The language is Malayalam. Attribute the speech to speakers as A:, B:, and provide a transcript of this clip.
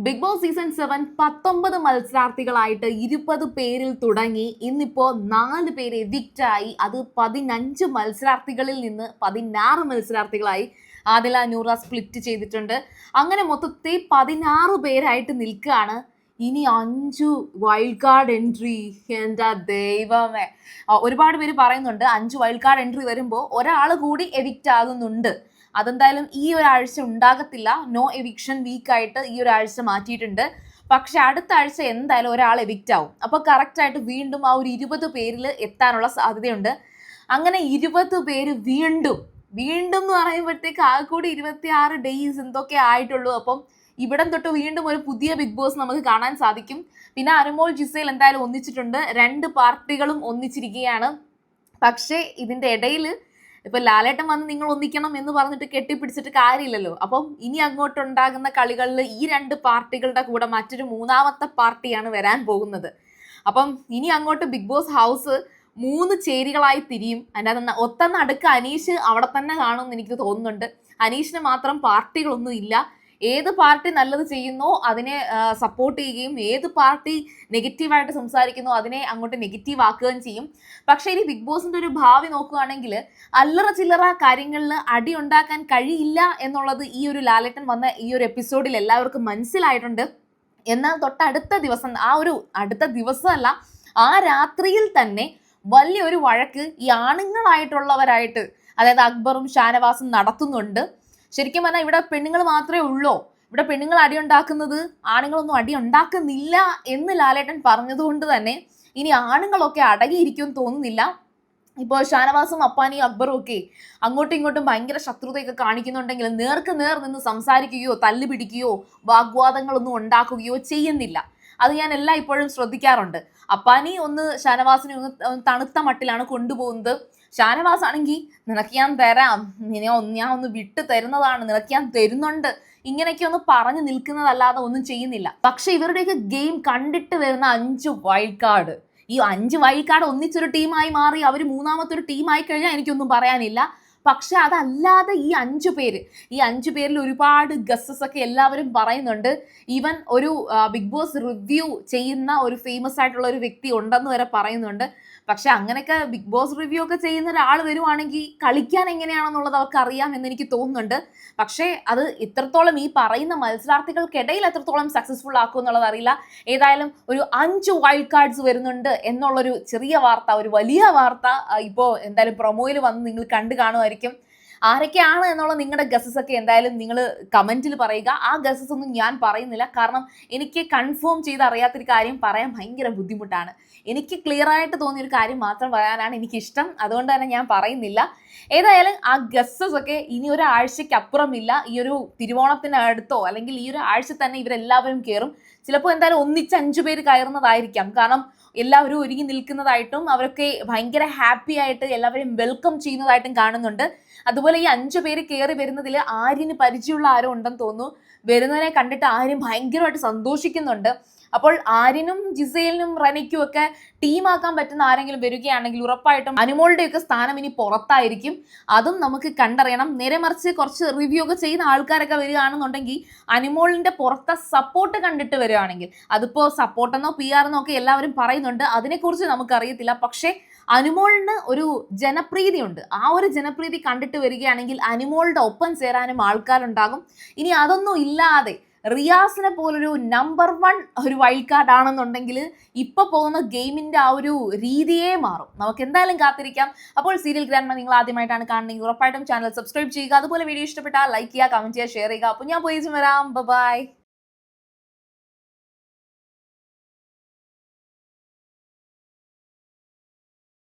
A: ബിഗ് ബോസ് സീസൺ 7 19 മത്സരാർത്ഥികളായിട്ട് 20 പേരിൽ തുടങ്ങി. ഇന്നിപ്പോ 4 പേര് എവിക്റ്റായി. അത് 15 മത്സരാർത്ഥികളിൽ നിന്ന് 16 മത്സരാർത്ഥികളായി. ആദില നൂറ സ്പ്ലിറ്റ് ചെയ്തിട്ടുണ്ട്. അങ്ങനെ മൊത്തത്തിൽ 16 പേരായിട്ട് നിൽക്കുകയാണ്. ഇനി 5 വൈൽഡ് കാർഡ് എൻട്രി. എൻ്റെ ദൈവമേ, ഒരുപാട് പേര് പറയുന്നുണ്ട് 5 വൈൽഡ് കാർഡ് എൻട്രി വരുമ്പോൾ ഒരാൾ കൂടി എവിക്റ്റ് ആകുന്നുണ്ട്. അതെന്തായാലും ഈ ഒരാഴ്ച ഉണ്ടാകത്തില്ല. നോ എവിക്ഷൻ വീക്കായിട്ട് ഈ ഒരാഴ്ച മാറ്റിയിട്ടുണ്ട്. പക്ഷെ അടുത്ത ആഴ്ച എന്തായാലും ഒരാൾ എവിക്റ്റ് ആവും. അപ്പോൾ കറക്റ്റായിട്ട് വീണ്ടും ആ ഒരു 20 പേരിൽ എത്താനുള്ള സാധ്യതയുണ്ട്. അങ്ങനെ 20 പേര് വീണ്ടും എന്ന് പറയുമ്പോഴത്തേക്ക് ആകെ കൂടി 26 ഡേയ്സ് എന്തൊക്കെ ആയിട്ടുള്ളൂ. അപ്പം ഇവിടം തൊട്ട് വീണ്ടും ഒരു പുതിയ ബിഗ് ബോസ് നമുക്ക് കാണാൻ സാധിക്കും. പിന്നെ അനുമോൾ ജിസേൽ എന്തായാലും ഒന്നിച്ചിട്ടുണ്ട്. 2 പാർട്ടികളും ഒന്നിച്ചിരിക്കുകയാണ്. പക്ഷേ ഇതിൻ്റെ ഇടയിൽ ഇപ്പൊ ലാലേട്ടൻ വന്ന് നിങ്ങൾ ഒന്നിക്കണം എന്ന് പറഞ്ഞിട്ട് കെട്ടിപ്പിടിച്ചിട്ട് കാര്യമില്ലല്ലോ. അപ്പം ഇനി അങ്ങോട്ടുണ്ടാകുന്ന കളികളിൽ ഈ 2 പാർട്ടികളുടെ കൂടെ മറ്റൊരു 3ാമത്തെ പാർട്ടിയാണ് വരാൻ പോകുന്നത്. അപ്പം ഇനി അങ്ങോട്ട് ബിഗ് ബോസ് ഹൗസ് 3 ചേരികളായി തിരിയും. അതിനകത്ത് ഒത്ത നടുക്ക് അനീഷ് അവിടെ തന്നെ കാണുമെന്ന് എനിക്ക് തോന്നുന്നുണ്ട്. അനീഷിന് മാത്രം പാർട്ടികളൊന്നും ഇല്ല. ഏത് പാർട്ടി നല്ലത് ചെയ്യുന്നോ അതിനെ സപ്പോർട്ട് ചെയ്യുകയും ഏത് പാർട്ടി നെഗറ്റീവായിട്ട് സംസാരിക്കുന്നോ അതിനെ അങ്ങോട്ട് നെഗറ്റീവ് ആക്കുകയും ചെയ്യും. പക്ഷേ ഇനി ബിഗ് ബോസിന്റെ ഒരു ഭാവി നോക്കുകയാണെങ്കിൽ അല്ലറ ചില്ലറ കാര്യങ്ങളിൽ അടി ഉണ്ടാക്കാൻ കഴിയില്ല എന്നുള്ളത് ഈ ഒരു ലാലേട്ടൻ വന്ന ഈ ഒരു എപ്പിസോഡിൽ എല്ലാവർക്കും മനസ്സിലായിട്ടുണ്ട്. എന്നാൽ തൊട്ടടുത്ത ദിവസം, അടുത്ത ദിവസമല്ല, ആ രാത്രിയിൽ തന്നെ വലിയൊരു വഴക്ക് ഈ ആണുങ്ങളായിട്ടുള്ളവരായിട്ട്, അതായത് അക്ബറും ഷാനവാസും നടത്തുന്നുണ്ട്. ശരിക്കും പറഞ്ഞാൽ ഇവിടെ പെണ്ണുങ്ങൾ മാത്രമേ ഉള്ളൂ, ഇവിടെ പെണ്ണുങ്ങൾ അടി ഉണ്ടാക്കുന്നത് ആണുങ്ങളൊന്നും അടി ഉണ്ടാക്കുന്നില്ല എന്ന് ലാലേട്ടൻ പറഞ്ഞതുകൊണ്ട് തന്നെ ഇനി ആണുങ്ങളൊക്കെ അടങ്ങിയിരിക്കുമെന്ന് തോന്നുന്നില്ല. ഇപ്പോൾ ഷാനവാസും അപ്പാനിയും അക്ബറും ഒക്കെ അങ്ങോട്ടും ഇങ്ങോട്ടും ഭയങ്കര ശത്രുതയൊക്കെ കാണിക്കുന്നുണ്ടെങ്കിൽ നേർക്ക് നേർ നിന്ന് സംസാരിക്കുകയോ തല്ല് പിടിക്കുകയോ വാഗ്വാദങ്ങളൊന്നും ഉണ്ടാക്കുകയോ ചെയ്യുന്നില്ല. അത് ഞാൻ എല്ലാം ഇപ്പോഴും ശ്രദ്ധിക്കാറുണ്ട്. അപ്പാനി ഒന്ന് ഷാനവാസിനെ ഒന്ന് തണുത്ത മട്ടിലാണ് കൊണ്ടുപോകുന്നത്. ഷാനവാസ് ആണെങ്കിൽ നിനക്ക് ഞാൻ തരാം, ഞാൻ ഒന്ന് വിട്ട് തരുന്നതാണ്, നിനക്ക് ഞാൻ തരുന്നുണ്ട്, ഇങ്ങനെയൊക്കെ ഒന്ന് പറഞ്ഞു നിൽക്കുന്നതല്ലാതെ ഒന്നും ചെയ്യുന്നില്ല. പക്ഷെ ഇവരുടെയൊക്കെ ഗെയിം കണ്ടിട്ട് വരുന്ന 5 വൈൽഡ് കാർഡ്, ഈ 5 വൈൽഡ് കാർഡ് ഒന്നിച്ചൊരു ടീമായി മാറി അവർ 3ാമത്തെ ഒരു ടീമായി കഴിഞ്ഞാൽ എനിക്കൊന്നും പറയാനില്ല. പക്ഷെ അതല്ലാതെ ഈ 5 പേരിൽ ഒരുപാട് ഗസ്സസ് ഒക്കെ എല്ലാവരും പറയുന്നുണ്ട്. ഈവൻ ഒരു ബിഗ് ബോസ് റിവ്യൂ ചെയ്യുന്ന ഒരു ഫേമസ് ആയിട്ടുള്ള ഒരു വ്യക്തി ഉണ്ടെന്ന് വരെ പറയുന്നുണ്ട്. പക്ഷെ അങ്ങനെയൊക്കെ ബിഗ് ബോസ് റിവ്യൂ ഒക്കെ ചെയ്യുന്ന ഒരാൾ വരുവാണെങ്കിൽ കളിക്കാൻ എങ്ങനെയാണെന്നുള്ളത് അവർക്ക് അറിയാം എന്ന് എനിക്ക് തോന്നുന്നുണ്ട്. പക്ഷേ അത് ഇത്രത്തോളം ഈ പറയുന്ന മത്സരാർത്ഥികൾക്കിടയിൽ എത്രത്തോളം സക്സസ്ഫുൾ ആക്കും എന്നുള്ളത് അറിയില്ല. ഏതായാലും ഒരു 5 വൈൽഡ് കാർഡ്സ് വരുന്നുണ്ട് എന്നുള്ളൊരു ചെറിയ വാർത്ത, ഒരു വലിയ വാർത്ത ഇപ്പോൾ എന്തായാലും പ്രൊമോയിൽ വന്ന് നിങ്ങൾ കണ്ടു കാണുമായിരിക്കും. ആരൊക്കെയാണ് എന്നുള്ള നിങ്ങളുടെ ഗസസ് ഒക്കെ എന്തായാലും നിങ്ങൾ കമന്റിൽ പറയുക. ആ ഗസസ് ഒന്നും ഞാൻ പറയുന്നില്ല, കാരണം എനിക്ക് കൺഫേം ചെയ്ത് അറിയാത്തൊരു കാര്യം പറയാൻ ഭയങ്കര ബുദ്ധിമുട്ടാണ്. എനിക്ക് ക്ലിയർ ആയിട്ട് തോന്നിയൊരു കാര്യം മാത്രം പറയാനാണ് എനിക്കിഷ്ടം, അതുകൊണ്ട് തന്നെ ഞാൻ പറയുന്നില്ല. ഏതായാലും ആ ഗസസ് ഒക്കെ ഇനി ഒരാഴ്ചയ്ക്കപ്പുറമില്ല. ഈ ഒരു തിരുവോണത്തിനടുത്തോ അല്ലെങ്കിൽ ഈ ഒരു ആഴ്ച തന്നെ ഇവരെല്ലാവരും കയറും. ചിലപ്പോൾ എന്തായാലും ഒന്നിച്ച് 5 പേര് കയറുന്നതായിരിക്കാം. കാരണം എല്ലാവരും ഒരുങ്ങി നിൽക്കുന്നതായിട്ടും അവരൊക്കെ ഭയങ്കര ഹാപ്പി ആയിട്ട് എല്ലാവരും വെൽക്കം ചെയ്യുന്നതായിട്ടും കാണുന്നുണ്ട്. അതുപോലെ ഈ 5 പേര് കയറി വരുന്നതിൽ ആര്യന് പരിചയമുള്ള ആരോ ഉണ്ടെന്ന് തോന്നുന്നു. വരുന്നതിനെ കണ്ടിട്ട് ആര്യൻ ഭയങ്കരമായിട്ട് സന്തോഷിക്കുന്നുണ്ട്. അപ്പോൾ ആര്യനും ജിസേലിനും റെനയ്ക്കും ഒക്കെ ടീമാക്കാൻ പറ്റുന്ന ആരെങ്കിലും വരികയാണെങ്കിൽ ഉറപ്പായിട്ടും അനുമോളുടെയൊക്കെ സ്ഥാനം ഇനി പുറത്തായിരിക്കും. അതും നമുക്ക് കണ്ടറിയണം. നേരെ മറിച്ച് കുറച്ച് റിവ്യൂ ഒക്കെ ചെയ്യുന്ന ആൾക്കാരൊക്കെ വരികയാണെന്നുണ്ടെങ്കിൽ അനുമോളിന്റെ പുറത്തെ സപ്പോർട്ട് കണ്ടിട്ട് വരികയാണെങ്കിൽ, അതിപ്പോൾ സപ്പോർട്ടെന്നോ PR എന്നോ ഒക്കെ എല്ലാവരും പറയുന്നുണ്ട്, അതിനെക്കുറിച്ച് നമുക്കറിയത്തില്ല. പക്ഷേ അനുമോളിന് ഒരു ജനപ്രീതിയുണ്ട്. ആ ഒരു ജനപ്രീതി കണ്ടിട്ട് വരികയാണെങ്കിൽ അനുമോളുടെ ഒപ്പം ചേരാനും ആൾക്കാരുണ്ടാകും. ഇനി അതൊന്നും ഇല്ലാതെ റിയാസിനെ പോലൊരു നമ്പർ 1 ഒരു വൈൽഡ് കാർഡ് ആണെന്നുണ്ടെങ്കിൽ ഇപ്പൊ പോകുന്ന ഗെയിമിന്റെ ആ ഒരു രീതിയേ മാറും. നമുക്ക് എന്തായാലും കാത്തിരിക്കാം. അപ്പോൾ സീരിയൽ ഗ്രാൻഡ്മാൻ നിങ്ങൾ ആദ്യമായിട്ടാണ് കാണുന്നതെങ്കിൽ ഉറപ്പായിട്ടും ചാനൽ സബ്സ്ക്രൈബ് ചെയ്യുക. അതുപോലെ വീഡിയോ ഇഷ്ടപ്പെട്ടാൽ ലൈക്ക് ചെയ്യുക, കമന്റ് ചെയ്യുക, ഷെയർ ചെയ്യുക. അപ്പോൾ ഞാൻ പോയി വരാം. ബൈ.